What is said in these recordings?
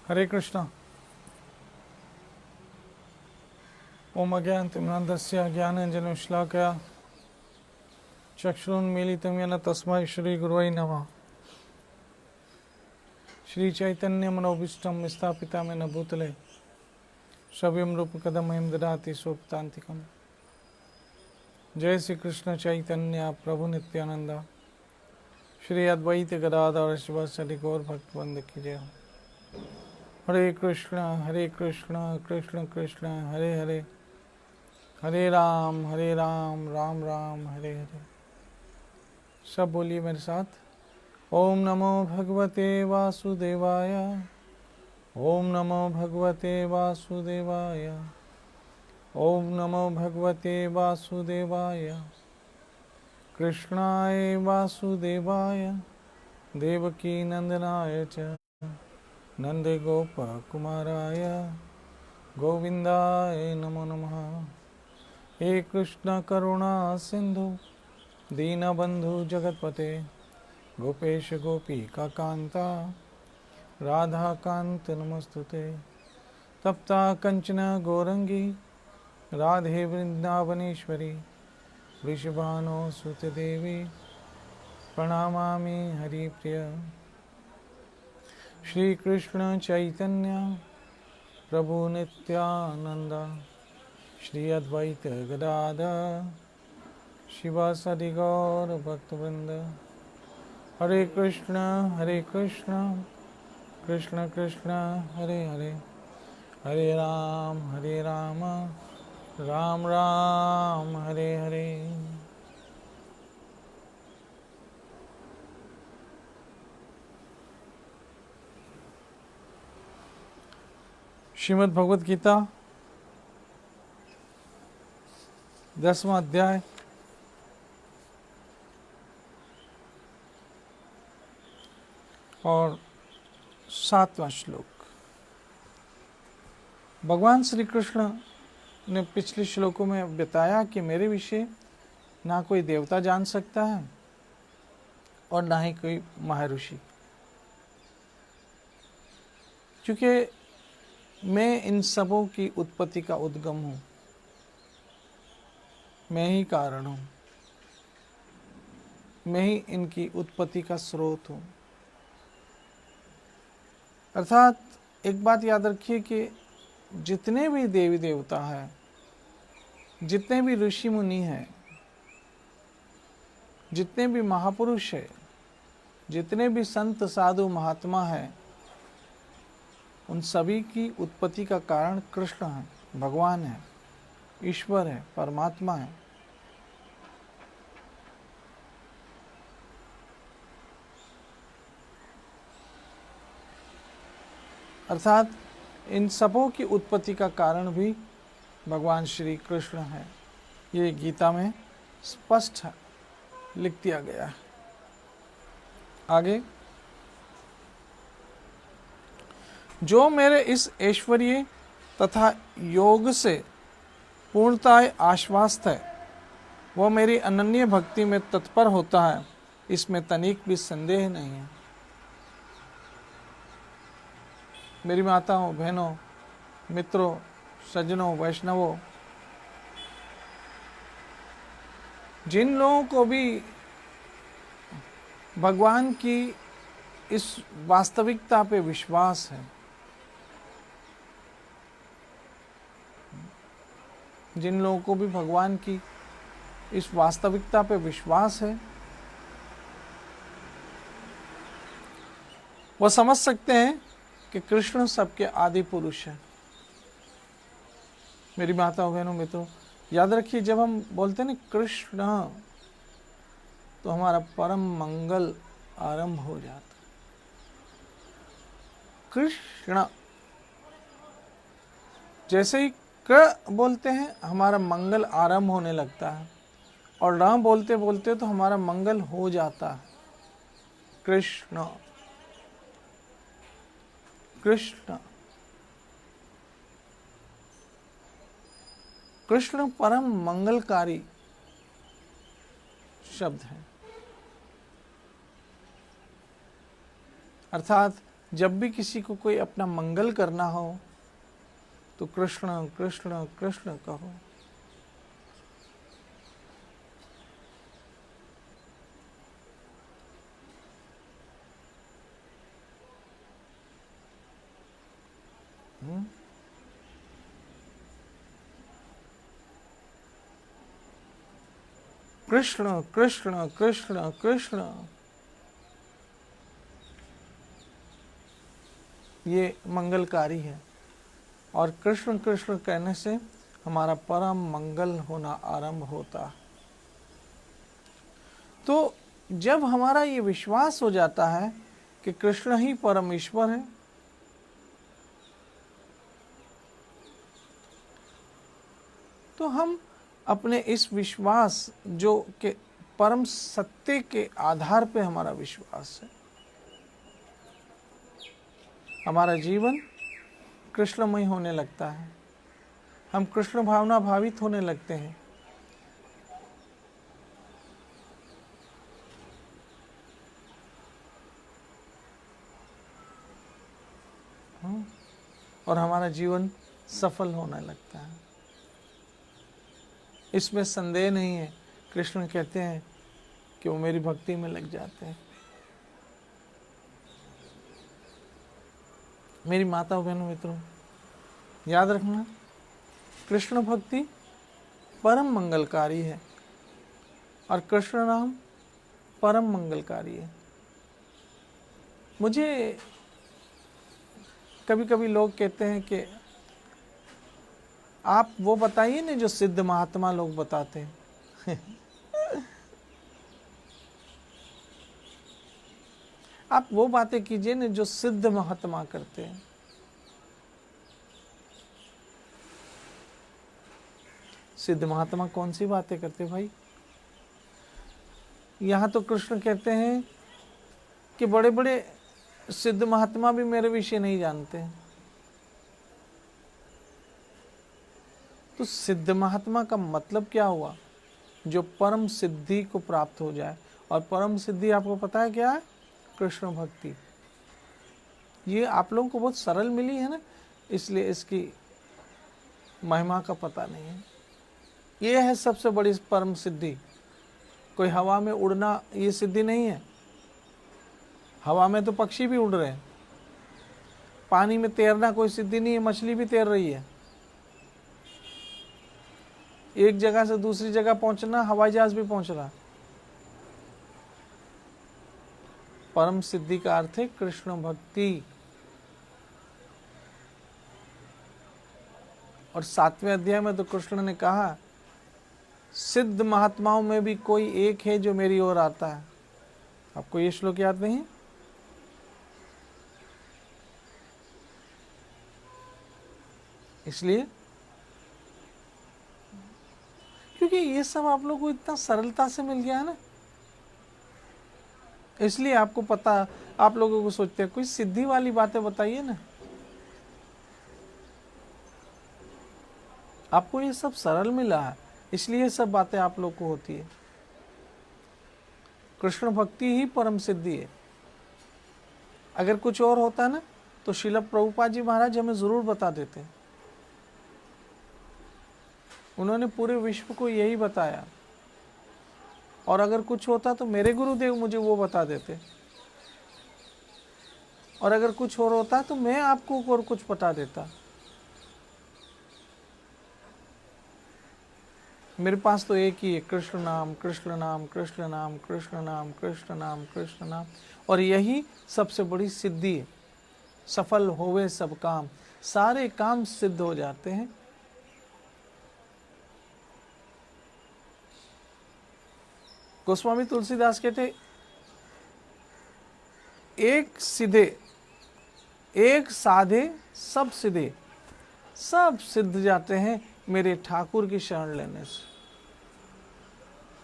हरे कृष्णा। ओम अज्ञानतिमिरान्धस्य ज्ञानाञ्जनशलाकया चक्षुरुन्मीलितं येन तस्मै श्रीगुरवे नमः। श्रीचैतन्यमनोभीष्टं स्थापितं येन भूतले स्वयं रूपकदा मह्यं ददाति स्वपदान्तिकम्। जय श्री कृष्ण चैतन्य प्रभु नित्यानंद श्री अद्वैत गदाधर शिवासादि गौर भक्तवृंद की जय। हरे कृष्ण कृष्ण कृष्ण हरे हरे, हरे राम राम राम हरे हरे। सब बोलिए मेरे साथ। ओम नमो भगवते वासुदेवाय, ओम नमो भगवते वासुदेवाय, ओम नमो भगवते वासुदेवाय। कृष्णाय वासुदेवाय देवकी नंदनाय च नंदगोपकुमाराय गोविंदाय नमो नमः। हे कृष्ण करुणा सिंधु दीनबंधु जगतपते गोपेश गोपिका कांता राधा कांत नमस्तुते। तप्ता कंचन गौरंगी राधे वृंदावनेश्वरी वृषभानो सुते देवी प्रणमामि हरिप्रिय। श्री कृष्ण चैतन्य प्रभु नित्यानंद श्री अद्वैत गदाधर शिवासादि गौर भक्तवृंद। हरे कृष्ण कृष्ण कृष्ण हरे हरे, हरे राम राम राम हरे हरे। श्रीमद् भगवद गीता 10वां अध्याय और 7वां श्लोक। भगवान श्री कृष्ण ने पिछले श्लोकों में बताया कि मेरे विषय ना कोई देवता जान सकता है और ना ही कोई महर्षि, क्योंकि मैं इन सबों की उत्पत्ति का उद्गम हूँ, मैं ही कारण हूँ, मैं ही इनकी उत्पत्ति का स्रोत हूँ। अर्थात एक बात याद रखिए कि जितने भी देवी देवता हैं, जितने भी ऋषि मुनि हैं, जितने भी महापुरुष हैं, जितने भी संत साधु महात्मा हैं, उन सभी की उत्पत्ति का कारण कृष्ण है, भगवान है, ईश्वर है, परमात्मा है। अर्थात इन सबों की उत्पत्ति का कारण भी भगवान श्री कृष्ण है। ये गीता में स्पष्ट लिख दिया गया है। आगे, जो मेरे इस ऐश्वर्य तथा योग से पूर्णतः आश्वस्त है, वह मेरी अनन्य भक्ति में तत्पर होता है, इसमें तनिक भी संदेह नहीं है। मेरी माताओं, बहनों, मित्रों, सज्जनों, वैष्णवों, जिन लोगों को भी भगवान की इस वास्तविकता पे विश्वास है, जिन लोगों को भी भगवान की इस वास्तविकता पे विश्वास है, वह समझ सकते हैं कि कृष्ण सबके आदि पुरुष हैं। मेरी माताओं, बहनों, मित्रों, याद रखिए, जब हम बोलते हैं ना कृष्ण, तो हमारा परम मंगल आरंभ हो जाता। कृष्ण, जैसे ही क बोलते हैं हमारा मंगल आरंभ होने लगता है, और र बोलते बोलते तो हमारा मंगल हो जाता है। कृष्ण कृष्ण कृष्ण परम मंगलकारी शब्द है। अर्थात जब भी किसी को कोई अपना मंगल करना हो तो कृष्ण कृष्ण कृष्ण कहो। कृष्ण कृष्ण कृष्ण कृष्ण, ये मंगलकारी है। और कृष्ण कृष्ण कहने से हमारा परम मंगल होना आरंभ होता। तो जब हमारा ये विश्वास हो जाता है कि कृष्ण ही परम ईश्वर है, तो हम अपने इस विश्वास जो कि परम सत्य के आधार पे हमारा विश्वास है, हमारा जीवन कृष्णमय होने लगता है। हम कृष्ण भावना भावित होने लगते हैं। और हमारा जीवन सफल होने लगता है। इसमें संदेह नहीं है। कृष्ण कहते हैं कि वो मेरी भक्ति में लग जाते हैं। मेरी माता बहनों मित्रों, याद रखना, कृष्ण भक्ति परम मंगलकारी है और कृष्ण नाम परम मंगलकारी है। मुझे कभी कभी लोग कहते हैं कि आप वो बताइए ना जो सिद्ध महात्मा लोग बताते हैं। आप वो बातें कीजिए ना जो सिद्ध महात्मा करते हैं। सिद्ध महात्मा कौन सी बातें करते भाई? यहां तो कृष्ण कहते हैं कि बड़े बड़े सिद्ध महात्मा भी मेरे विषय नहीं जानते हैं। तो सिद्ध महात्मा का मतलब क्या हुआ? जो परम सिद्धि को प्राप्त हो जाए। और परम सिद्धि आपको पता है क्या है? कृष्ण भक्ति। ये आप लोगों को बहुत सरल मिली है ना, इसलिए इसकी महिमा का पता नहीं है। ये है सबसे बड़ी परम सिद्धि। कोई हवा में उड़ना ये सिद्धि नहीं है। हवा में तो पक्षी भी उड़ रहे हैं। पानी में तैरना कोई सिद्धि नहीं है, मछली भी तैर रही है। एक जगह से दूसरी जगह पहुंचना, हवाई जहाज भी पहुंच रहा। परम सिद्धि का अर्थ है कृष्ण भक्ति। और 7वें अध्याय में तो कृष्ण ने कहा, सिद्ध महात्माओं में भी कोई एक है जो मेरी ओर आता है। आपको ये श्लोक याद नहीं? इसलिए क्योंकि ये सब आप लोगों को इतना सरलता से मिल गया है ना, इसलिए आपको पता। आप लोगों को सोचते हैं कोई सिद्धि वाली बातें बताइए ना। आपको ये सब सरल मिला है, इसलिए ये सब बातें आप लोग को होती है। कृष्ण भक्ति ही परम सिद्धि है। अगर कुछ और होता ना तो श्रील प्रभुपाद जी महाराज हमें जरूर बता देते। उन्होंने पूरे विश्व को यही बताया। और अगर कुछ होता तो मेरे गुरुदेव मुझे वो बता देते। और अगर कुछ और होता तो मैं आपको और कुछ बता देता। मेरे पास तो एक ही है, कृष्ण नाम कृष्ण नाम कृष्ण नाम कृष्ण नाम कृष्ण नाम कृष्ण नाम। और यही सबसे बड़ी सिद्धि है। सफल होवे सब काम, सारे काम सिद्ध हो जाते हैं। गोस्वामी तुलसीदास कहते, एक सीधे एक साधे सब सिद्धे, सब सिद्ध जाते हैं मेरे ठाकुर की शरण लेने से।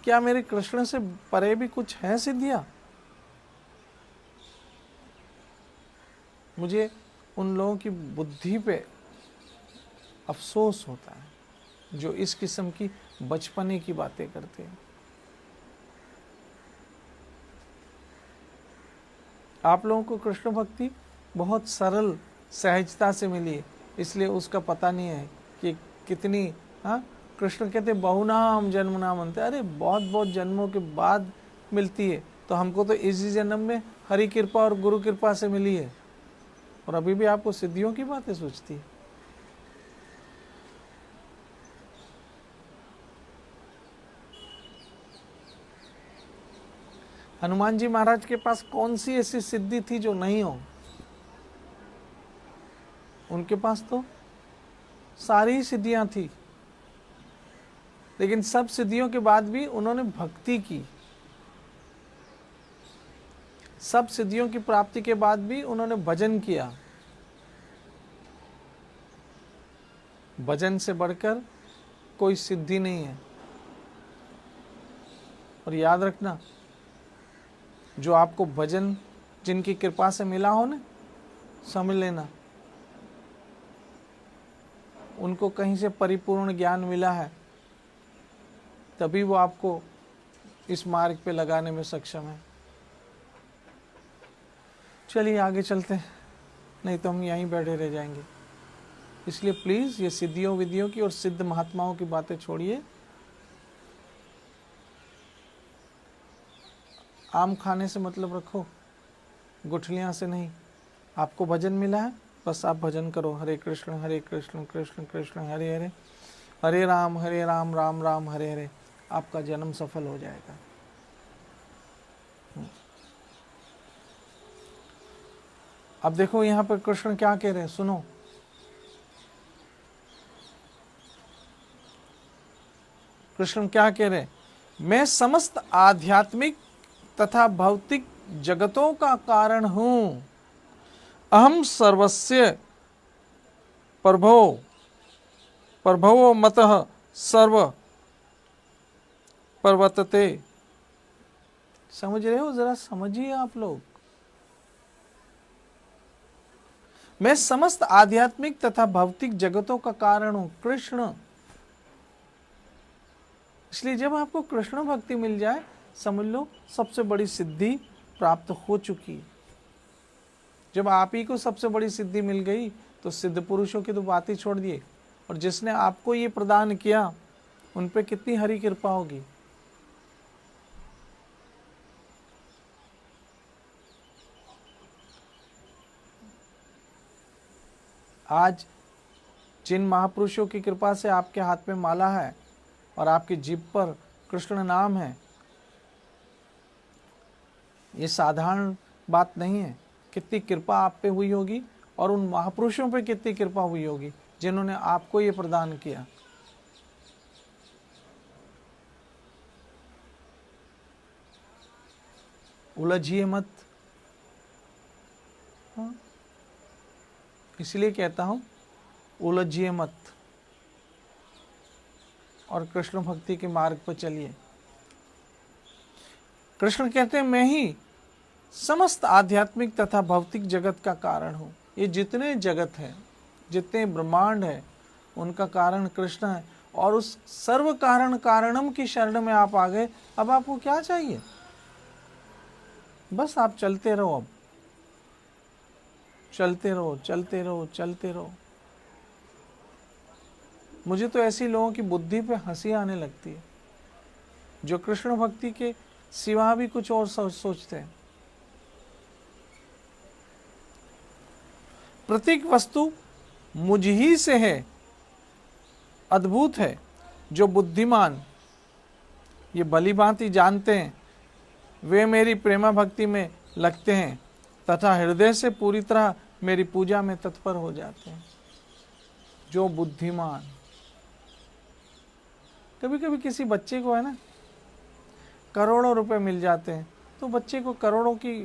क्या मेरे कृष्ण से परे भी कुछ है सिद्धियां? मुझे उन लोगों की बुद्धि पे अफसोस होता है जो इस किस्म की बचपने की बातें करते हैं। आप लोगों को कृष्ण भक्ति बहुत सरल सहजता से मिली है, इसलिए उसका पता नहीं है कि कितनी, हाँ, कृष्ण कहते बहुनाम जन्म नाम अंत, अरे बहुत बहुत जन्मों के बाद मिलती है, तो हमको तो इसी जन्म में हरि कृपा और गुरु कृपा से मिली है, और अभी भी आपको सिद्धियों की बातें सोचती है। हनुमान जी महाराज के पास कौन सी ऐसी सिद्धि थी जो नहीं हो? उनके पास तो सारी सिद्धियां थी, लेकिन सब सिद्धियों के बाद भी उन्होंने भक्ति की। सब सिद्धियों की प्राप्ति के बाद भी उन्होंने भजन किया। भजन से बढ़कर कोई सिद्धि नहीं है। और याद रखना, जो आपको भजन जिनकी कृपा से मिला हो ना, समझ लेना उनको कहीं से परिपूर्ण ज्ञान मिला है, तभी वो आपको इस मार्ग पे लगाने में सक्षम है। चलिए आगे चलते हैं, नहीं तो हम यहीं बैठे रह जाएंगे। इसलिए प्लीज ये सिद्धियों विधियों की और सिद्ध महात्माओं की बातें छोड़िए। आम खाने से मतलब रखो, गुठलियां से नहीं। आपको भजन मिला है, बस आप भजन करो, हरे कृष्ण कृष्ण कृष्ण हरे हरे, हरे राम राम राम हरे हरे। आपका जन्म सफल हो जाएगा। अब देखो यहाँ पर कृष्ण क्या कह रहे हैं, सुनो। कृष्ण क्या कह रहे हैं? मैं समस्त आध्यात्मिक तथा भौतिक जगतों का कारण हूं। अहम सर्वस्य प्रभवो मतः सर्व पर्वतते। समझ रहे हो? जरा समझिए आप लोग। मैं समस्त आध्यात्मिक तथा भौतिक जगतों का कारण हूं, कृष्ण। इसलिए जब आपको कृष्ण भक्ति मिल जाए, समझ लो सबसे बड़ी सिद्धि प्राप्त हो चुकी है। जब आप ही को सबसे बड़ी सिद्धि मिल गई, तो सिद्ध पुरुषों की तो बात ही छोड़ दिए, और जिसने आपको ये प्रदान किया उन पे कितनी हरि कृपा होगी। आज जिन महापुरुषों की कृपा से आपके हाथ में माला है और आपकी जीभ पर कृष्ण नाम है, ये साधारण बात नहीं है। कितनी कृपा आप पे हुई होगी, और उन महापुरुषों पे कितनी कृपा हुई होगी जिन्होंने आपको ये प्रदान किया। उलझिए मत। हाँ? इसलिए कहता हूं, उलझिए मत और कृष्ण भक्ति के मार्ग पर चलिए। कृष्ण कहते हैं, मैं ही समस्त आध्यात्मिक तथा भौतिक जगत का कारण हूं। ये जितने जगत है, जितने ब्रह्मांड है, उनका कारण कृष्ण है। और उस सर्व कारण कारणम की शरण में आप आ गए। अब आपको क्या चाहिए? बस आप चलते रहो। अब चलते रहो, चलते रहो, चलते रहो। मुझे तो ऐसी लोगों की बुद्धि पे हंसी आने लगती है, जो कृष्ण भक्ति के सिवा भी कुछ और सोचते हैं। प्रत्येक वस्तु मुझ ही से है, अद्भुत है। जो बुद्धिमान ये भली भांति जानते हैं, वे मेरी प्रेमा भक्ति में लगते हैं तथा हृदय से पूरी तरह मेरी पूजा में तत्पर हो जाते हैं। जो बुद्धिमान, कभी कभी किसी बच्चे को है ना, करोड़ों रुपए मिल जाते हैं, तो बच्चे को करोड़ों की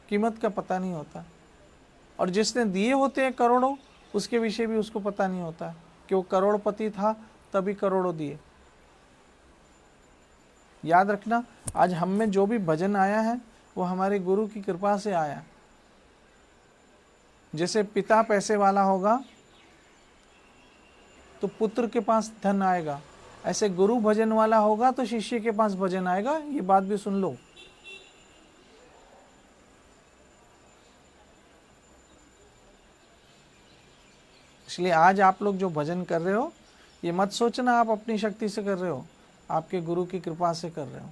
कीमत का पता नहीं होता, और जिसने दिए होते हैं करोड़ों, उसके विषय भी उसको पता नहीं होता कि वो करोड़पति था तभी करोड़ों दिए। याद रखना, आज हम में जो भी भजन आया है वो हमारे गुरु की कृपा से आया। जैसे पिता पैसे वाला होगा तो पुत्र के पास धन आएगा, ऐसे गुरु भजन वाला होगा तो शिष्य के पास भजन आएगा। ये बात भी सुन लो। इसलिए आज आप लोग जो भजन कर रहे हो, ये मत सोचना आप अपनी शक्ति से कर रहे हो, आपके गुरु की कृपा से कर रहे हो।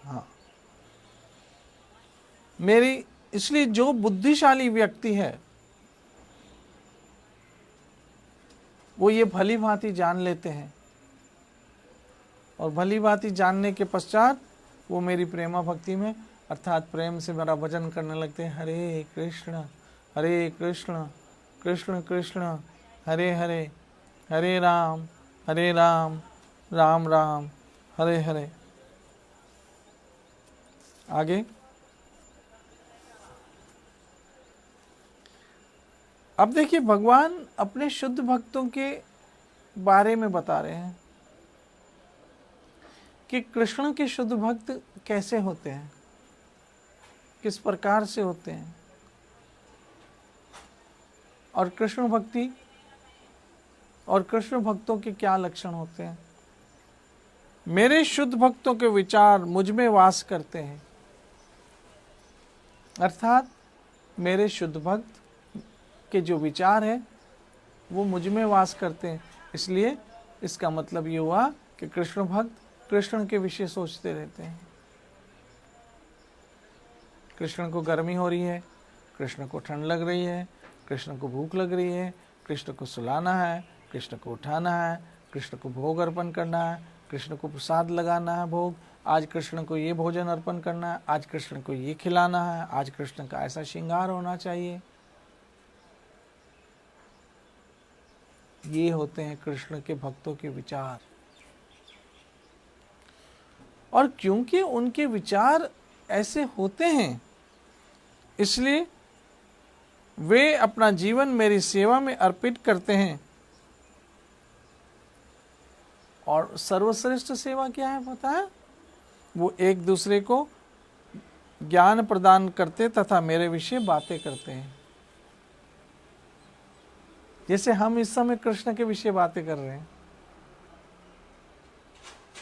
हाँ, मेरी इसलिए जो बुद्धिशाली व्यक्ति है वो ये भली भांति जान लेते हैं, और भली भांति जानने के पश्चात वो मेरी प्रेमा भक्ति में अर्थात प्रेम से मेरा भजन करने लगते हैं। हरे कृष्ण कृष्ण कृष्ण हरे हरे, हरे राम राम राम हरे हरे। आगे अब देखिए, भगवान अपने शुद्ध भक्तों के बारे में बता रहे हैं कि कृष्ण के शुद्ध भक्त कैसे होते हैं, किस प्रकार से होते हैं, और कृष्ण भक्ति और कृष्ण भक्तों के क्या लक्षण होते हैं। मेरे शुद्ध भक्तों के विचार मुझ में वास करते हैं, अर्थात मेरे शुद्ध भक्त के जो विचार है वो मुझ में वास करते हैं। इसलिए इसका मतलब ये हुआ कि कृष्ण भक्त कृष्ण के विषय सोचते रहते हैं। कृष्ण को गर्मी हो रही है, कृष्ण को ठंड लग रही है, कृष्ण को भूख लग रही है, कृष्ण को सुलाना है, कृष्ण को उठाना है, कृष्ण को भोग अर्पण करना है, कृष्ण को प्रसाद लगाना है भोग, आज कृष्ण को ये भोजन अर्पण करना है, आज कृष्ण को ये खिलाना है, आज कृष्ण का ऐसा श्रृंगार होना चाहिए। ये होते हैं कृष्ण के भक्तों के विचार। और क्योंकि उनके विचार ऐसे होते हैं, इसलिए वे अपना जीवन मेरी सेवा में अर्पित करते हैं। और सर्वश्रेष्ठ सेवा क्या है पता है? वो एक दूसरे को ज्ञान प्रदान करते तथा मेरे विषय बातें करते हैं। जैसे हम इस समय कृष्ण के विषय बातें कर रहे हैं।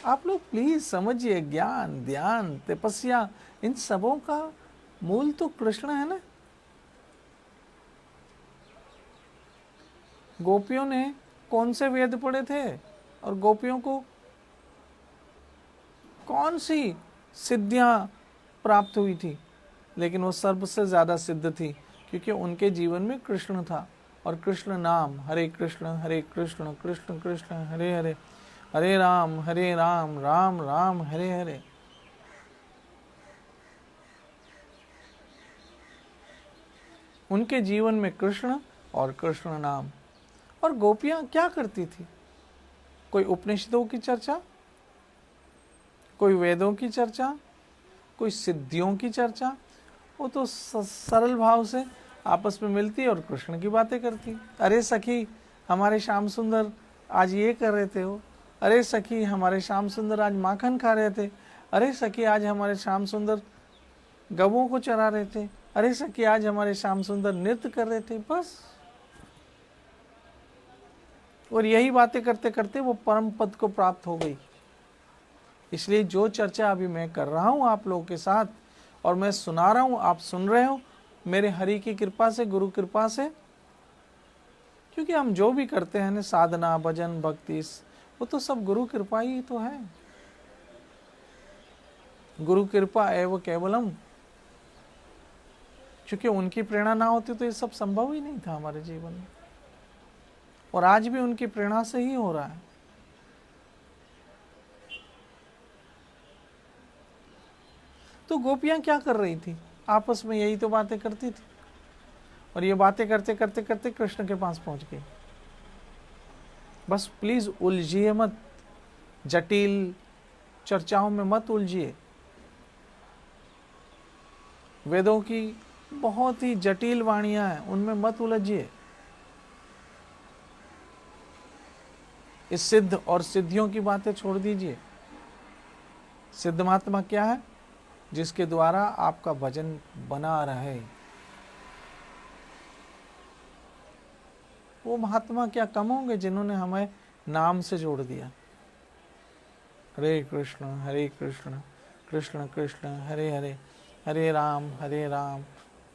आप लोग प्लीज समझिए, ज्ञान, ध्यान, तपस्या, इन सबों का मूल तो कृष्ण है ना। गोपियों ने कौन से वेद पढ़े थे और गोपियों को कौन सी सिद्धियां प्राप्त हुई थी, लेकिन वो सबसे ज्यादा सिद्ध थी क्योंकि उनके जीवन में कृष्ण था। और कृष्ण नाम, हरे कृष्ण कृष्ण कृष्ण हरे हरे, हरे राम राम राम हरे हरे। उनके जीवन में कृष्ण और कृष्ण नाम। और गोपियां क्या करती थी? कोई उपनिषदों की चर्चा, कोई वेदों की चर्चा, कोई सिद्धियों की चर्चा, वो तो सरल भाव से आपस में मिलती और कृष्ण की बातें करती। अरे सखी, हमारे श्याम सुंदर आज ये कर रहे थे हो। अरे सखी, हमारे श्याम सुंदर आज माखन खा रहे थे। अरे सखी, आज हमारे श्याम सुंदर गवों को चरा रहे थे। अरे सखी, आज हमारे श्याम सुंदर नृत्य कर रहे थे। बस, और यही बातें करते करते वो परम पद को प्राप्त हो गई। इसलिए जो चर्चा अभी मैं कर रहा हूं आप लोगों के साथ और मैं सुना रहा हूं, आप सुन रहे हो, मेरे हरि की कृपा से, गुरु कृपा से। क्योंकि हम जो भी करते हैं ना, साधना, भजन, भक्ति, वो तो सब गुरु कृपा ही तो है। गुरु कृपा एव केवलम। क्योंकि उनकी प्रेरणा ना होती तो ये सब संभव ही नहीं था हमारे जीवन में, और आज भी उनकी प्रेरणा से ही हो रहा है। तो गोपियां क्या कर रही थी? आपस में यही तो बातें करती थी, और ये बातें करते करते करते कृष्ण के पास पहुंच गई। बस प्लीज उलझिए मत, जटिल चर्चाओं में मत उलझिए। वेदों की बहुत ही जटिल वाणियां हैं, उनमें मत उलझिए। इस सिद्ध और सिद्धियों की बातें छोड़ दीजिए। सिद्ध महात्मा क्या है? जिसके द्वारा आपका भजन बना रहे। वो महात्मा क्या कम होंगे जिन्होंने हमें नाम से जोड़ दिया। हरे कृष्ण कृष्ण कृष्ण हरे हरे, हरे राम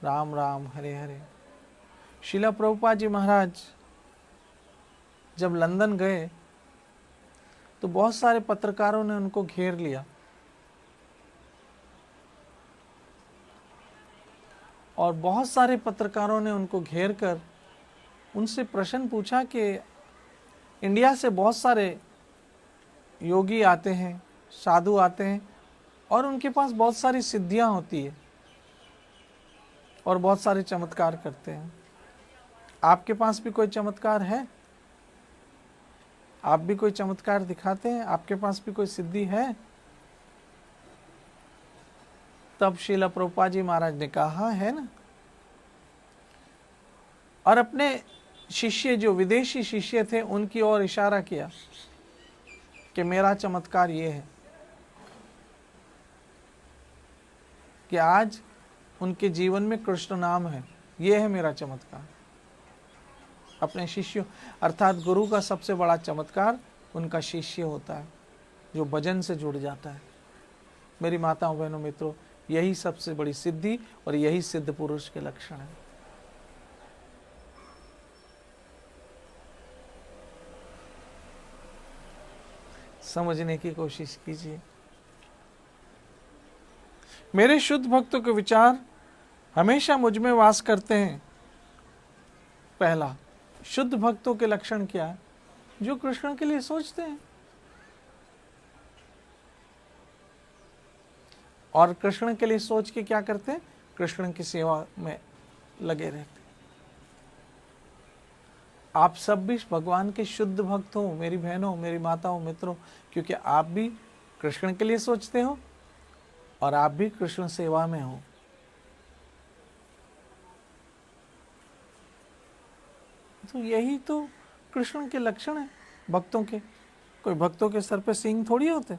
राम राम हरे हरे। शिला प्रभुपाद जी महाराज जब लंदन गए तो बहुत सारे पत्रकारों ने उनको घेर लिया और बहुत सारे पत्रकारों ने उनको घेर कर उनसे प्रश्न पूछा कि इंडिया से बहुत सारे योगी आते हैं, साधु आते हैं और उनके पास बहुत सारी सिद्धियां होती है और बहुत सारे चमत्कार करते हैं। आपके पास भी कोई चमत्कार है? आप भी कोई चमत्कार दिखाते हैं? आपके पास भी कोई सिद्धि है? तब श्रील प्रभुपाद जी महाराज ने कहा है ना, और अपने शिष्य जो विदेशी शिष्य थे उनकी ओर इशारा किया कि मेरा चमत्कार ये है कि आज उनके जीवन में कृष्ण नाम है, ये है मेरा चमत्कार। अपने शिष्यों अर्थात गुरु का सबसे बड़ा चमत्कार उनका शिष्य होता है जो भजन से जुड़ जाता है। मेरी माताओं बहनों मित्रों, यही सबसे बड़ी सिद्धि और यही सिद्ध पुरुष के लक्षण है। समझने की कोशिश कीजिए। मेरे शुद्ध भक्तों के विचार हमेशा मुझ में वास करते हैं। पहला, शुद्ध भक्तों के लक्षण क्या है? जो कृष्ण के लिए सोचते हैं और कृष्ण के लिए सोच के क्या करते हैं? कृष्ण की सेवा में लगे रहते हैं। आप सब भी भगवान के शुद्ध भक्त हो मेरी बहनों, मेरी माताओं, मित्रों, क्योंकि आप भी कृष्ण के लिए सोचते हो और आप भी कृष्ण सेवा में हो। तो यही तो कृष्ण के लक्षण है भक्तों के। कोई भक्तों के सर पे सींग थोड़ी होते।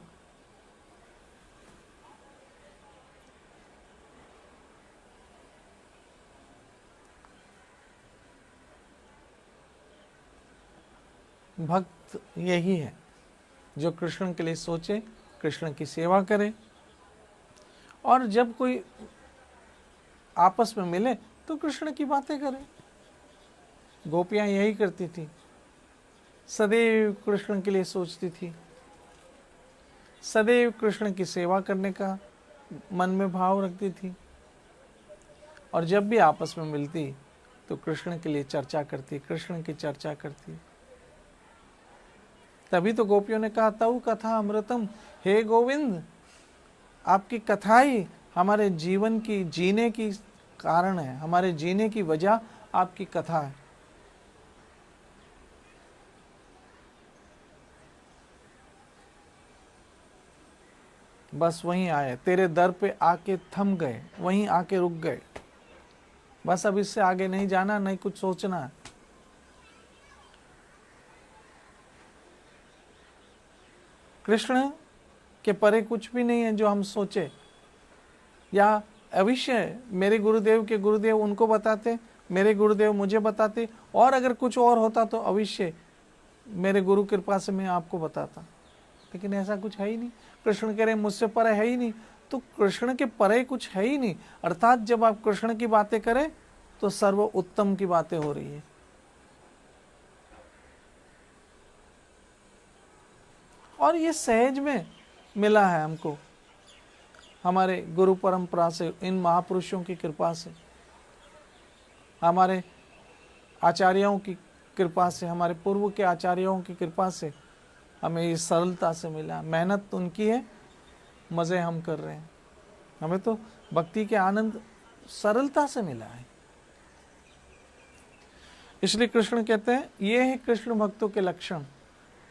भक्त यही है जो कृष्ण के लिए सोचे, कृष्ण की सेवा करे, और जब कोई आपस में मिले तो कृष्ण की बातें करे। गोपियां यही करती थी, सदैव कृष्ण के लिए सोचती थी, सदैव कृष्ण की सेवा करने का मन में भाव रखती थी, और जब भी आपस में मिलती तो कृष्ण के लिए चर्चा करती, कृष्ण की चर्चा करती। तभी तो गोपियों ने कहा, तऊ कथा अमृतम, हे गोविंद आपकी कथा ही हमारे जीवन की जीने की कारण है, हमारे जीने की वजह आपकी कथा है। बस वहीं आए, तेरे दर पे आके थम गए, वहीं आके रुक गए। बस अब इससे आगे नहीं जाना, नहीं कुछ सोचना है। कृष्ण के परे कुछ भी नहीं है जो हम सोचे, या अवश्य मेरे गुरुदेव के गुरुदेव उनको बताते, मेरे गुरुदेव मुझे बताते, और अगर कुछ और होता तो अवश्य मेरे गुरु कृपा से मैं आपको बताता। लेकिन ऐसा कुछ है ही नहीं। कृष्ण कह रहे मुझसे परे है ही नहीं, तो कृष्ण के परे कुछ है ही नहीं। अर्थात जब आप कृष्ण की बातें करें तो सर्व उत्तम की बातें हो रही है। और ये सहज में मिला है हमको, हमारे गुरु परंपरा से, इन महापुरुषों की कृपा से, हमारे आचार्यों की कृपा से, हमारे पूर्व के आचार्यों की कृपा से हमें ये सरलता से मिला। मेहनत उनकी है, मज़े हम कर रहे हैं। हमें तो भक्ति के आनंद सरलता से मिला है। इसलिए कृष्ण कहते हैं ये है कृष्ण भक्तों के लक्षण।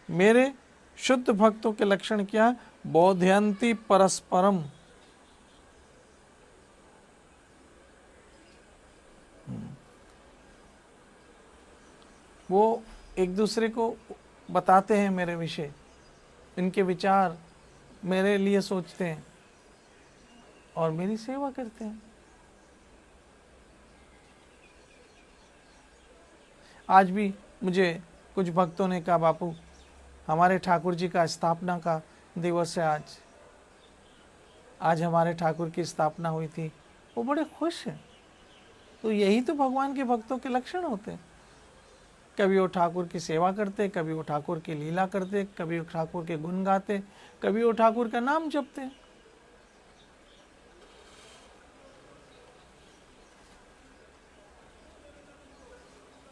मेरे शुद्ध भक्तों के लक्षण क्या? बोधयंती परस्परम, वो एक दूसरे को बताते हैं मेरे विषय, इनके विचार मेरे लिए सोचते हैं और मेरी सेवा करते हैं। आज भी मुझे कुछ भक्तों ने कहा, बापू हमारे ठाकुर जी का स्थापना का दिवस है आज हमारे ठाकुर की स्थापना हुई थी। वो बड़े खुश हैं। तो यही तो भगवान के भक्तों के लक्षण होते हैं। कभी वो ठाकुर की सेवा करते, कभी वो ठाकुर की लीला करते, कभी वो ठाकुर के गुण गाते, कभी वो ठाकुर का नाम जपते।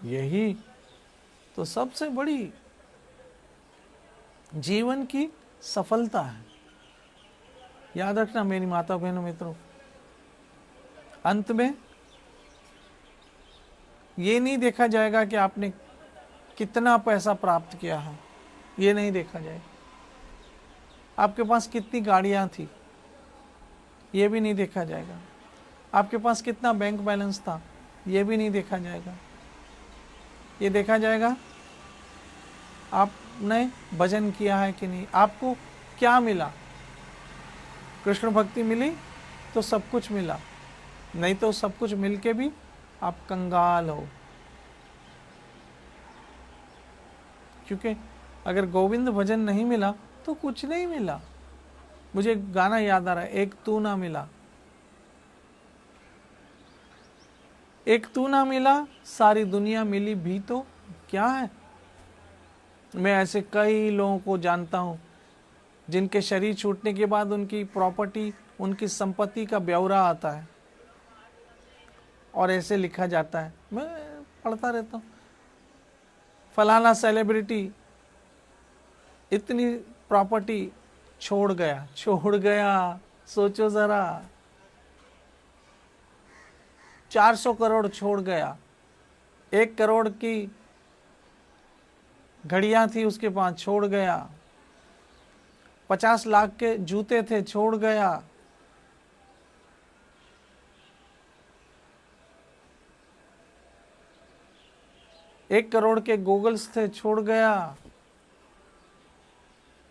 यही तो सबसे बड़ी जीवन की सफलता है। याद रखना मेरी माता बहनों मित्रों, अंत में ये नहीं देखा जाएगा कि आपने कितना पैसा प्राप्त किया है, ये नहीं देखा जाएगा। आपके पास कितनी गाड़ियां थी, ये भी नहीं देखा जाएगा। आपके पास कितना बैंक बैलेंस था, ये भी नहीं देखा जाएगा। ये देखा जाएगा आपने भजन किया है कि नहीं, आपको क्या मिला। कृष्ण भक्ति मिली तो सब कुछ मिला, नहीं तो सब कुछ मिलके भी आप कंगाल हो। क्योंकि अगर गोविंद भजन नहीं मिला तो कुछ नहीं मिला। मुझे गाना याद आ रहा है, एक तू ना मिला, एक तू ना मिला सारी दुनिया मिली भी तो क्या है। मैं ऐसे कई लोगों को जानता हूं जिनके शरीर छूटने के बाद उनकी प्रॉपर्टी, उनकी संपत्ति का ब्यौरा आता है और ऐसे लिखा जाता है, मैं पढ़ता रहता हूँ, फलाना सेलिब्रिटी इतनी प्रॉपर्टी छोड़ गया। सोचो जरा, 400 करोड़ छोड़ गया, 1 करोड़ की घड़ियां थी उसके पास, छोड़ गया, 50 लाख के जूते थे, छोड़ गया, एक करोड़ के गॉगल्स थे, छोड़ गया।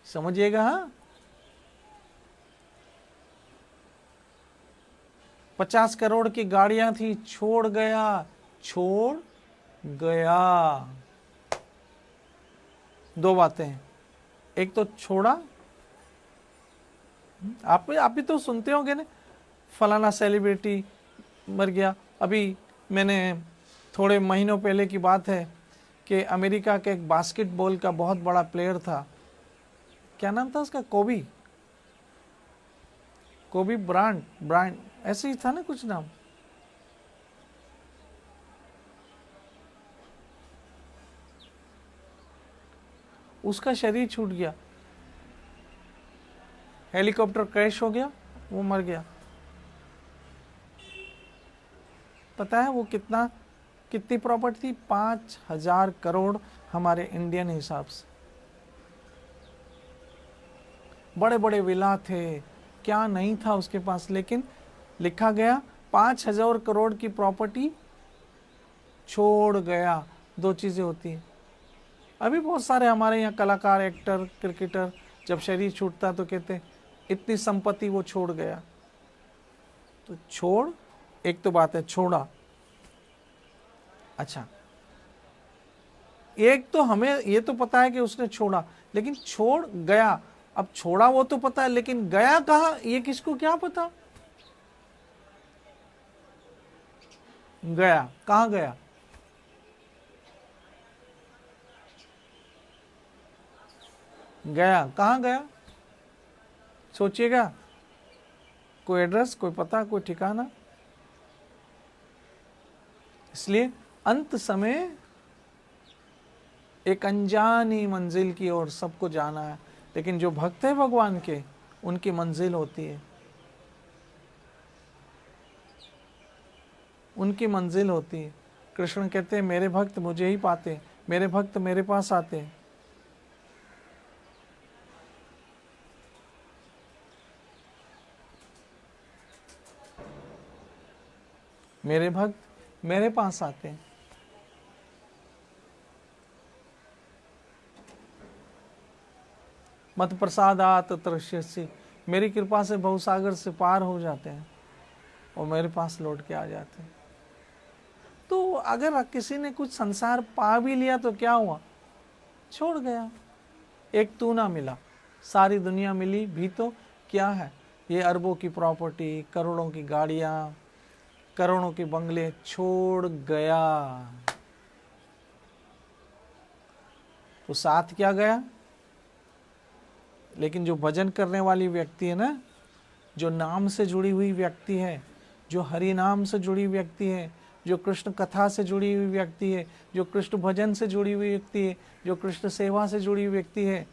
समझिएगा, हाँ, 50 करोड़ की गाड़ियां थी, छोड़ गया। 2 बातें हैं, एक तो छोड़ा, आप भी तो सुनते होंगे ना, फलाना सेलिब्रिटी मर गया। अभी मैंने थोड़े महीनों पहले की बात है कि अमेरिका के एक बास्केटबॉल का बहुत बड़ा प्लेयर था, क्या नाम था उसका, कोबी ब्रांड ऐसे ही था ना कुछ नाम। उसका शरीर छूट गया, हेलीकॉप्टर क्रैश हो गया, वो मर गया। पता है वो कितनी प्रॉपर्टी थी? 5,000 करोड़ हमारे इंडियन हिसाब से। बड़े बड़े विला थे, क्या नहीं था उसके पास, लेकिन लिखा गया 5,000 करोड़ की प्रॉपर्टी छोड़ गया। 2 चीजें होती हैं। अभी बहुत सारे हमारे यहाँ कलाकार, एक्टर, क्रिकेटर जब शरीर छूटता तो कहते इतनी संपत्ति वो छोड़ गया। तो छोड़, एक तो बात है छोड़ा, अच्छा, एक तो हमें ये तो पता है कि उसने छोड़ा, लेकिन छोड़ गया। अब छोड़ा वो तो पता है, लेकिन गया कहाँ, ये किसको क्या पता। गया कहाँ गया, गया कहाँ गया, सोचिएगा। कोई एड्रेस, कोई पता, कोई ठिकाना। इसलिए अंत समय एक अनजानी मंजिल की ओर सबको जाना है, लेकिन जो भक्त है भगवान के, उनकी मंजिल होती है, उनकी मंजिल होती है। कृष्ण कहते हैं मेरे भक्त मुझे ही पाते, मेरे भक्त मेरे पास आते हैं। मेरे भक्त मेरे पास आते हैं। मत प्रसादात तृष्यसि, मेरी कृपा से भवसागर से पार हो जाते हैं और मेरे पास लौट के आ जाते हैं। तो अगर किसी ने कुछ संसार पा भी लिया तो क्या हुआ, छोड़ गया। एक तू ना मिला, सारी दुनिया मिली भी तो क्या है। ये अरबों की प्रॉपर्टी, करोड़ों की गाड़ियां, करोड़ों के बंगले छोड़ गया। तो साथ क्या गया? लेकिन जो भजन करने वाली व्यक्ति है ना, जो नाम से जुड़ी हुई व्यक्ति है, जो हरि नाम से जुड़ी व्यक्ति है, जो कृष्ण कथा से जुड़ी हुई व्यक्ति है, जो कृष्ण भजन से जुड़ी हुई व्यक्ति है, जो कृष्ण सेवा से जुड़ी हुई व्यक्ति है,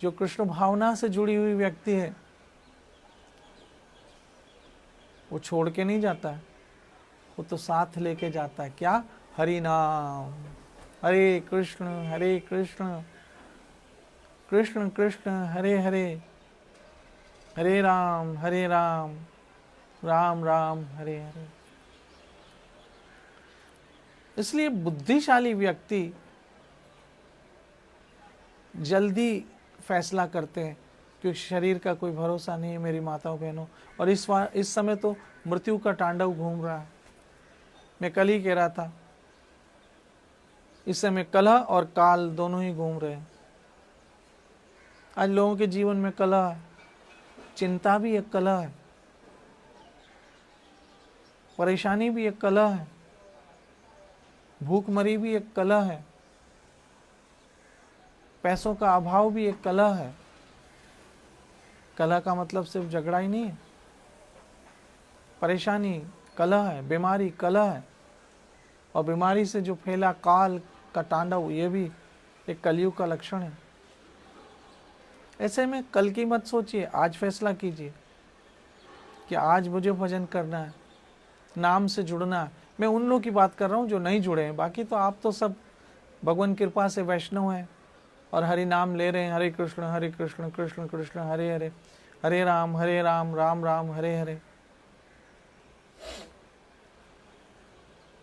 जो कृष्ण भावना से जुड़ी हुई व्यक्ति है, वो छोड़ के नहीं जाता है, वो तो साथ लेके जाता है। क्या? हरि नाम। हरे कृष्ण कृष्ण कृष्ण हरे हरे, हरे राम राम राम हरे हरे। इसलिए बुद्धिशाली व्यक्ति जल्दी फैसला करते हैं, क्योंकि शरीर का कोई भरोसा नहीं है मेरी माताओं बहनों। और इस समय तो मृत्यु का तांडव घूम रहा है। मैं कल ही कह रहा था, इस समय कलह और काल दोनों ही घूम रहे हैं। आज लोगों के जीवन में कलह है, चिंता भी एक कलह है, परेशानी भी एक कलह है, भूखमरी भी एक कलह है, पैसों का अभाव भी एक कलह है। कलह का मतलब सिर्फ झगड़ा ही नहीं है, परेशानी कलह है, बीमारी कलह है, और बीमारी से जो फैला काल का तांडव, ये भी एक कलयुग का लक्षण है। ऐसे में कल की मत सोचिए, आज फैसला कीजिए कि आज मुझे भजन करना है, नाम से जुड़ना है। मैं उन लोगों की बात कर रहा हूँ जो नहीं जुड़े हैं, बाकी तो आप तो सब भगवान कृपा से वैष्णव हैं और हरि नाम ले रहे हैं। हरे कृष्ण कृष्ण कृष्ण हरे हरे, हरे राम राम राम हरे हरे।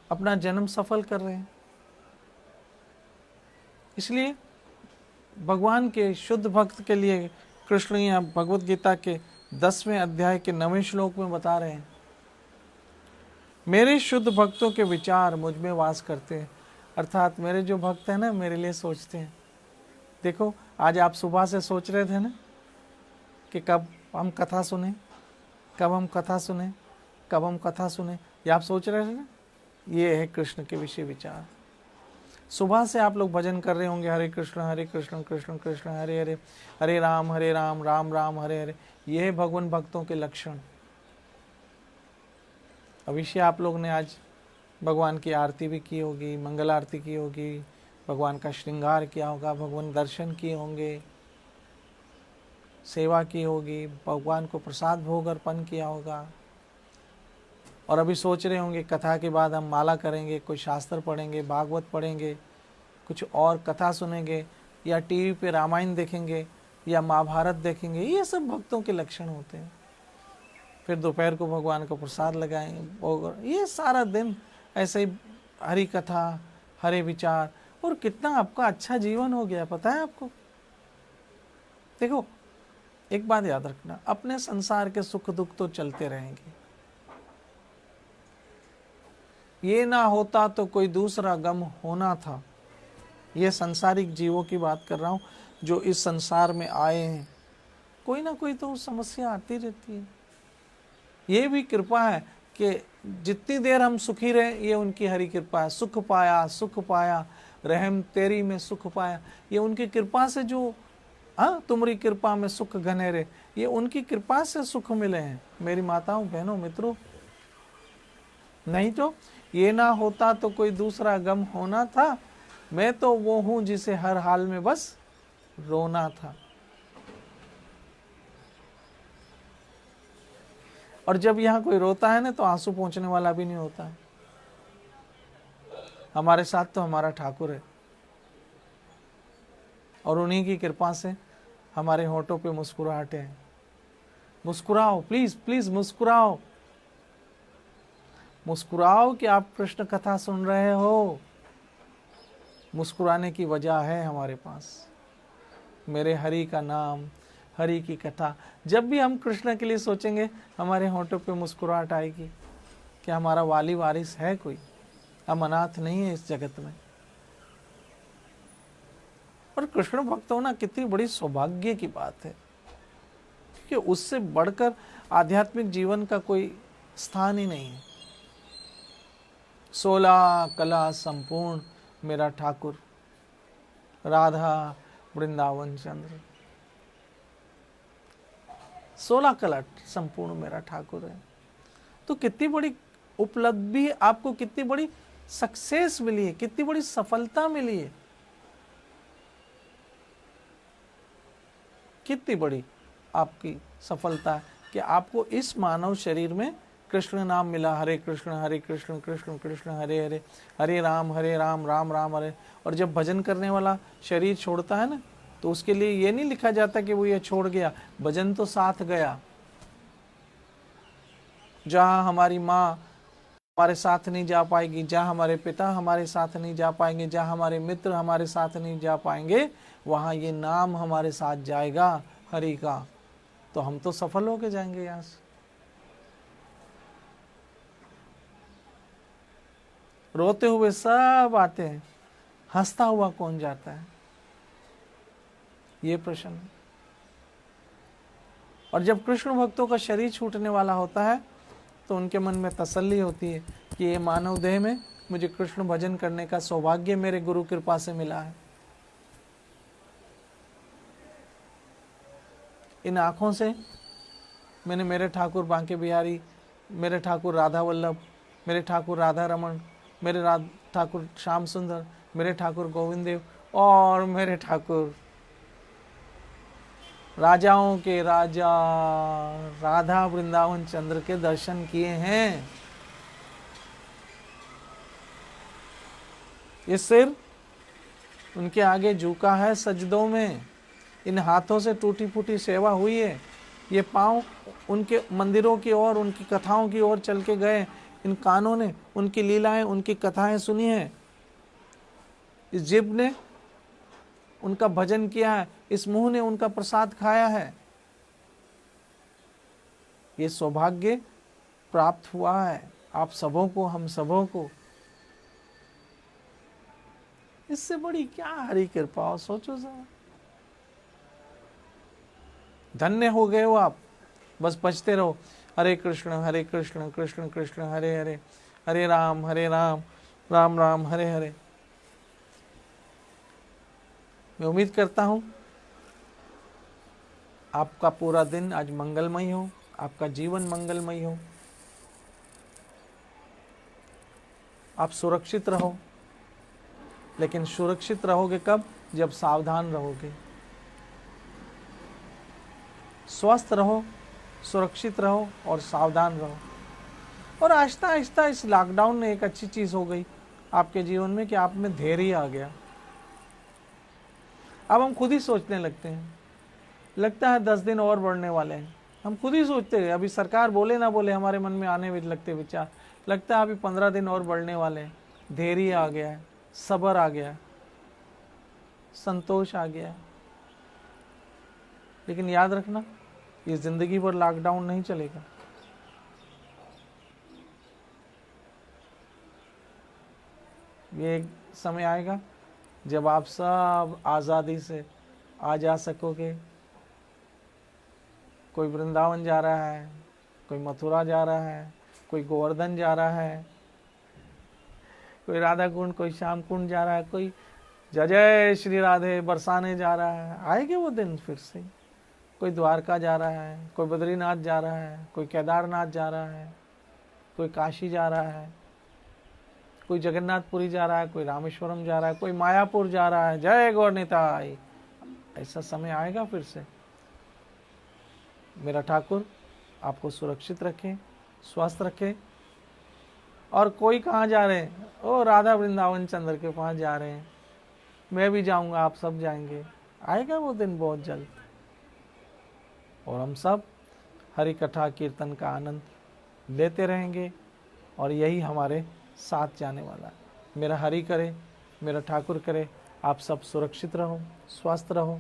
अपना जन्म सफल कर रहे हैं। इसलिए भगवान के शुद्ध भक्त के लिए कृष्ण यहाँ भगवत गीता के 10वें अध्याय के 9वें श्लोक में बता रहे हैं, मेरे शुद्ध भक्तों के विचार मुझ में वास करते हैं। अर्थात मेरे जो भक्त हैं ना, मेरे लिए सोचते हैं। देखो, आज आप सुबह से सोच रहे थे ना कि कब हम कथा सुने, कब हम कथा सुने, कब हम कथा सुने, ये आप सोच रहे थे ना। ये है कृष्ण के विषय विचार। सुबह से आप लोग भजन कर रहे होंगे, हरे कृष्ण कृष्ण कृष्ण हरे हरे, हरे राम राम राम हरे हरे। ये है भगवान भक्तों के लक्षण। अवश्य आप लोग ने आज भगवान की आरती भी की होगी, मंगल आरती की होगी, भगवान का श्रृंगार किया होगा, भगवान दर्शन किए होंगे, सेवा की होगी, भगवान को प्रसाद भोग अर्पण किया होगा। और अभी सोच रहे होंगे कथा के बाद हम माला करेंगे, कोई शास्त्र पढ़ेंगे, भागवत पढ़ेंगे, कुछ और कथा सुनेंगे, या टीवी पे रामायण देखेंगे या महाभारत देखेंगे। ये सब भक्तों के लक्षण होते हैं। फिर दोपहर को भगवान को प्रसाद लगाएंगे। ये सारा दिन ऐसे ही हरि कथा, हरे विचार, और कितना आपका अच्छा जीवन हो गया पता है आपको। देखो, एक बात याद रखना, अपने संसार के सुख दुख तो चलते रहेंगे। ये ना होता तो कोई दूसरा गम होना था। ये सांसारिक जीवों की बात कर रहा हूँ जो इस संसार में आए हैं। कोई ना कोई तो समस्या आती रहती है। ये भी कृपा है कि जितनी देर हम सुखी रहे, ये उनकी हरी कृपा है। सुख पाया रहम तेरी में सुख पाया, ये उनकी कृपा से जो तुम्हारी कृपा में सुख घने रहे, ये उनकी कृपा से सुख मिले हैं मेरी माताओं बहनों मित्रों। नहीं तो ये ना होता तो कोई दूसरा गम होना था। मैं तो वो हूं जिसे हर हाल में बस रोना था। और जब यहाँ कोई रोता है ना, तो आंसू पहुंचने वाला भी नहीं होता है। हमारे साथ तो हमारा ठाकुर है, और उन्हीं की कृपा से हमारे होठों पे मुस्कुराहटें हैं। मुस्कुराओ, प्लीज प्लीज मुस्कुराओ। मुस्कुराओ कि आप कृष्ण कथा सुन रहे हो। मुस्कुराने की वजह है हमारे पास, मेरे हरि का नाम, हरि की कथा। जब भी हम कृष्ण के लिए सोचेंगे, हमारे होठों पे मुस्कुराहट आएगी कि हमारा वाली वारिस है कोई, हम अनाथ नहीं है इस जगत में। और कृष्ण भक्त होना कितनी बड़ी सौभाग्य की बात है, क्योंकि उससे बढ़कर आध्यात्मिक जीवन का कोई स्थान ही नहीं है। 16 कला संपूर्ण मेरा ठाकुर राधा वृंदावन चंद्र। 16 कला संपूर्ण मेरा ठाकुर है। तो कितनी बड़ी उपलब्धि आपको, कितनी बड़ी सक्सेस मिली है, कितनी बड़ी सफलता मिली है, कितनी बड़ी आपकी सफलता है कि आपको इस मानव शरीर में कृष्ण नाम मिला। हरे कृष्ण कृष्ण कृष्ण हरे हरे, हरे राम राम राम हरे। और जब भजन करने वाला शरीर छोड़ता है ना, तो उसके लिए ये नहीं लिखा जाता कि वो ये छोड़ गया, भजन तो साथ गया। जहाँ हमारी माँ हमारे साथ नहीं जा पाएगी, जहाँ हमारे पिता हमारे साथ नहीं जा पाएंगे, जहाँ हमारे मित्र हमारे साथ नहीं जा पाएंगे, वहाँ ये नाम हमारे साथ जाएगा हरि का, तो हम तो सफल होके जाएंगे यहाँ से। रोते हुए सब आते हैं, हंसता हुआ कौन जाता है, ये प्रश्न है। और जब कृष्ण भक्तों का शरीर छूटने वाला होता है तो उनके मन में तसल्ली होती है कि ये मानव देह में मुझे कृष्ण भजन करने का सौभाग्य मेरे गुरु कृपा से मिला है। इन आँखों से मैंने मेरे ठाकुर बांके बिहारी, मेरे ठाकुर राधा वल्लभ, मेरे ठाकुर राधा रमन, मेरे ठाकुर श्याम सुंदर, मेरे ठाकुर गोविंद देव और मेरे ठाकुर राजाओं के राजा राधा वृंदावन चंद्र के दर्शन किए हैं। ये सिर उनके आगे झुका है सजदों में, इन हाथों से टूटी फूटी सेवा हुई है, ये पांव उनके मंदिरों की ओर, उनकी कथाओं की ओर चल के गए, इन कानों ने उनकी लीलाएं, उनकी कथाएं सुनी है, इस जिभ ने उनका भजन किया है, इस मुंह ने उनका प्रसाद खाया है। ये सौभाग्य प्राप्त हुआ है आप सबों को, हम सबों को। इससे बड़ी क्या हरि कृपा हो, सोचो जरा। धन्य हो गए हो आप। बस बचते रहो, हरे कृष्ण कृष्ण कृष्ण हरे हरे, हरे राम राम राम हरे हरे। मैं उम्मीद करता हूं आपका पूरा दिन आज मंगलमय हो, आपका जीवन मंगलमय हो, आप सुरक्षित रहो। लेकिन सुरक्षित रहोगे कब? जब सावधान रहोगे। स्वस्थ रहो, सुरक्षित रहो और सावधान रहो। और आहिस्ता आहिस्ता इस लॉकडाउन ने एक अच्छी चीज़ हो गई आपके जीवन में कि आप में धैर्य आ गया। अब हम खुद ही सोचने लगते हैं, लगता है 10 दिन और बढ़ने वाले हैं। हम खुद ही सोचते हैं, अभी सरकार बोले ना बोले, हमारे मन में आने में लगते विचार, लगता है अभी 15 दिन और बढ़ने वाले हैं। धैर्य आ गया है, सब्र आ गया, संतोष आ गया। लेकिन याद रखना, ये जिंदगी भर लॉकडाउन नहीं चलेगा। ये एक समय आएगा जब आप सब आज़ादी से आ जा सकोगे। कोई वृंदावन जा रहा है, कोई मथुरा जा रहा है, कोई गोवर्धन जा रहा है, कोई राधा कुंड, कोई श्याम कुंड जा रहा है, कोई जय जय श्री राधे बरसाने जा रहा है। आएंगे वो दिन फिर से। कोई द्वारका जा रहा है, कोई बद्रीनाथ जा रहा है, कोई केदारनाथ जा रहा है, कोई काशी जा रहा है, कोई जगन्नाथपुरी जा रहा है, कोई रामेश्वरम जा रहा है, कोई मायापुर जा रहा है। जय गौरनिताई। ऐसा समय आएगा फिर से। मेरा ठाकुर आपको सुरक्षित रखे, स्वस्थ रखे। और कोई कहाँ जा रहे हैं? ओ राधा वृंदावन चंद्र के पास जा रहे हैं। मैं भी जाऊंगा, आप सब जाएंगे। आएगा वो दिन बहुत जल्द, और हम सब हरि कथा कीर्तन का आनंद लेते रहेंगे, और यही हमारे साथ जाने वाला है। मेरा हरि करे, मेरा ठाकुर करे, आप सब सुरक्षित रहो, स्वस्थ रहो,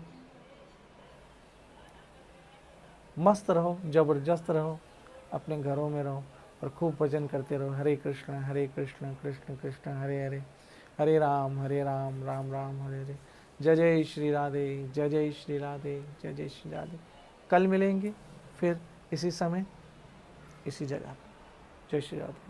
मस्त रहो, जबरदस्त रहो, अपने घरों में रहो और खूब भजन करते रहो। हरे कृष्ण कृष्ण कृष्ण हरे हरे, हरे राम राम राम हरे हरे। जय जय श्री राधे, जय जय श्री राधे, जय जय श्री राधे। कल मिलेंगे फिर इसी समय, इसी जगह। जय श्री राधे।